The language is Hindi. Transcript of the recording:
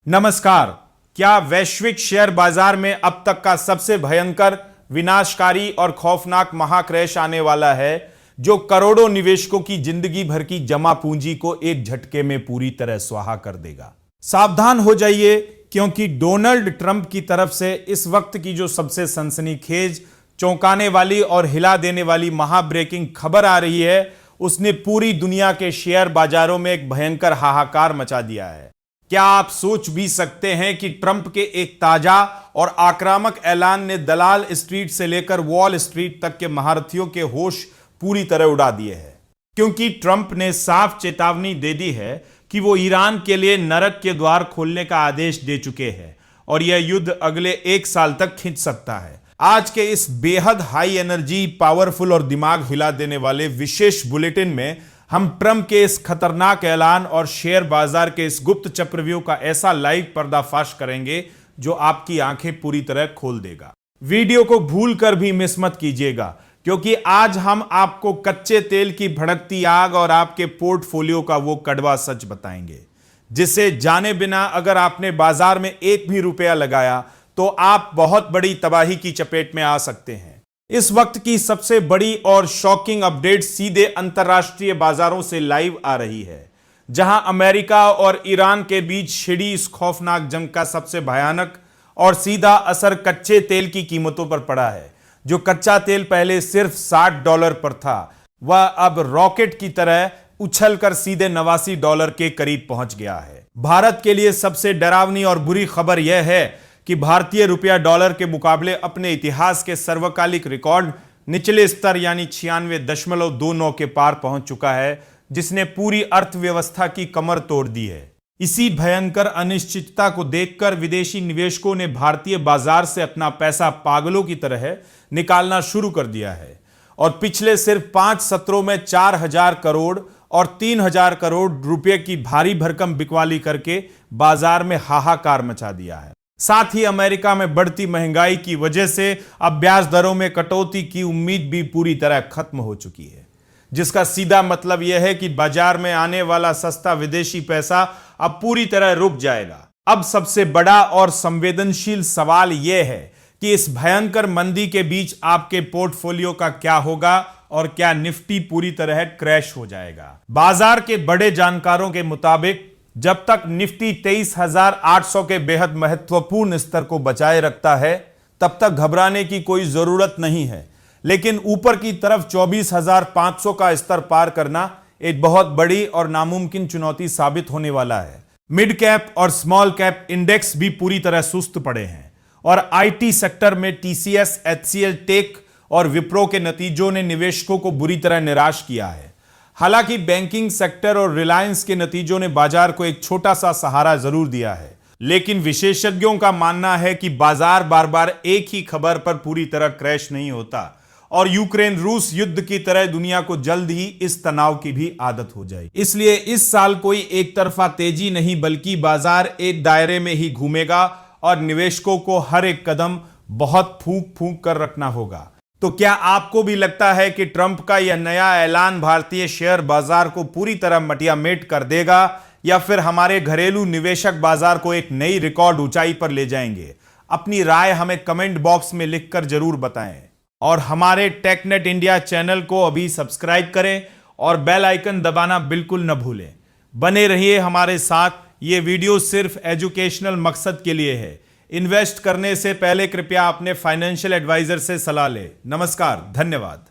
नमस्कार। क्या वैश्विक शेयर बाजार में अब तक का सबसे भयंकर, विनाशकारी और खौफनाक महाक्रैश आने वाला है, जो करोड़ों निवेशकों की जिंदगी भर की जमा पूंजी को एक झटके में पूरी तरह स्वाहा कर देगा। सावधान हो जाइए, क्योंकि डोनाल्ड ट्रंप की तरफ से इस वक्त की जो सबसे सनसनीखेज, चौंकाने वाली और हिला देने वाली महाब्रेकिंग खबर आ रही है, उसने पूरी दुनिया के शेयर बाजारों में एक भयंकर हाहाकार मचा दिया है। क्या आप सोच भी सकते हैं कि ट्रंप के एक ताजा और आक्रामक ऐलान ने दलाल स्ट्रीट से लेकर वॉल स्ट्रीट तक के महारथियों के होश पूरी तरह उड़ा दिए हैं। क्योंकि ट्रंप ने साफ चेतावनी दे दी है कि वो ईरान के लिए नरक के द्वार खोलने का आदेश दे चुके हैं और यह युद्ध अगले 1 साल तक खिंच सकता है। आज के इस बेहद हाई एनर्जी, पावरफुल और दिमाग हिला देने वाले विशेष बुलेटिन में हम ट्रंप के इस खतरनाक ऐलान और शेयर बाजार के इस गुप्त चक्रव्यूह का ऐसा लाइव पर्दाफाश करेंगे जो आपकी आंखें पूरी तरह खोल देगा। वीडियो को भूल कर भी मिस मत कीजिएगा, क्योंकि आज हम आपको कच्चे तेल की भड़कती आग और आपके पोर्टफोलियो का वो कड़वा सच बताएंगे, जिसे जाने बिना अगर आपने बाजार में एक भी रुपया लगाया तो आप बहुत बड़ी तबाही की चपेट में आ सकते हैं। इस वक्त की सबसे बड़ी और शॉकिंग अपडेट सीधे अंतर्राष्ट्रीय बाजारों से लाइव आ रही है, जहां अमेरिका और ईरान के बीच छिड़ी इस खौफनाक जंग का सबसे भयानक और सीधा असर कच्चे तेल की कीमतों पर पड़ा है। जो कच्चा तेल पहले सिर्फ $60 पर था, वह अब रॉकेट की तरह उछलकर सीधे $89 के करीब पहुंच गया है। भारत के लिए सबसे डरावनी और बुरी खबर यह है कि भारतीय रुपया डॉलर के मुकाबले अपने इतिहास के सर्वकालिक रिकॉर्ड निचले स्तर यानी 96.29 के पार पहुंच चुका है, जिसने पूरी अर्थव्यवस्था की कमर तोड़ दी है। इसी भयंकर अनिश्चितता को देखकर विदेशी निवेशकों ने भारतीय बाजार से अपना पैसा पागलों की तरह निकालना शुरू कर दिया है और पिछले सिर्फ 5 सत्रों में 4,000 करोड़ और 3,000 करोड़ रुपए की भारी भरकम बिकवाली करके बाजार में हाहाकार मचा दिया है। साथ ही अमेरिका में बढ़ती महंगाई की वजह से अब ब्याज दरों में कटौती की उम्मीद भी पूरी तरह खत्म हो चुकी है, जिसका सीधा मतलब यह है कि बाजार में आने वाला सस्ता विदेशी पैसा अब पूरी तरह रुक जाएगा। अब सबसे बड़ा और संवेदनशील सवाल यह है कि इस भयंकर मंदी के बीच आपके पोर्टफोलियो का क्या होगा और क्या निफ्टी पूरी तरह क्रैश हो जाएगा। बाजार के बड़े जानकारों के मुताबिक जब तक निफ्टी 23,800 के बेहद महत्वपूर्ण स्तर को बचाए रखता है, तब तक घबराने की कोई जरूरत नहीं है। लेकिन ऊपर की तरफ 24,500 का स्तर पार करना एक बहुत बड़ी और नामुमकिन चुनौती साबित होने वाला है। मिड कैप और स्मॉल कैप इंडेक्स भी पूरी तरह सुस्त पड़े हैं और आईटी सेक्टर में टीसीएस, एचसीएल टेक और विप्रो के नतीजों ने निवेशकों को बुरी तरह निराश किया है। हालांकि बैंकिंग सेक्टर और रिलायंस के नतीजों ने बाजार को एक छोटा सा सहारा जरूर दिया है, लेकिन विशेषज्ञों का मानना है कि बाजार बार बार एक ही खबर पर पूरी तरह क्रैश नहीं होता और यूक्रेन रूस युद्ध की तरह दुनिया को जल्द ही इस तनाव की भी आदत हो जाएगी। इसलिए इस साल कोई एक तरफा तेजी नहीं, बल्कि बाजार एक दायरे में ही घूमेगा और निवेशकों को हर एक कदम बहुत फूंक फूंक कर रखना होगा। तो क्या आपको भी लगता है कि ट्रंप का यह नया ऐलान भारतीय शेयर बाजार को पूरी तरह मटियामेट कर देगा, या फिर हमारे घरेलू निवेशक बाजार को एक नई रिकॉर्ड ऊंचाई पर ले जाएंगे? अपनी राय हमें कमेंट बॉक्स में लिखकर जरूर बताएं और हमारे टेकनेट इंडिया चैनल को अभी सब्सक्राइब करें और बेल आइकन दबाना बिल्कुल न भूलें। बने रहिए हमारे साथ। ये वीडियो सिर्फ एजुकेशनल मकसद के लिए है। इन्वेस्ट करने से पहले कृपया अपने फाइनेंशियल एडवाइजर से सलाह लें। नमस्कार, धन्यवाद।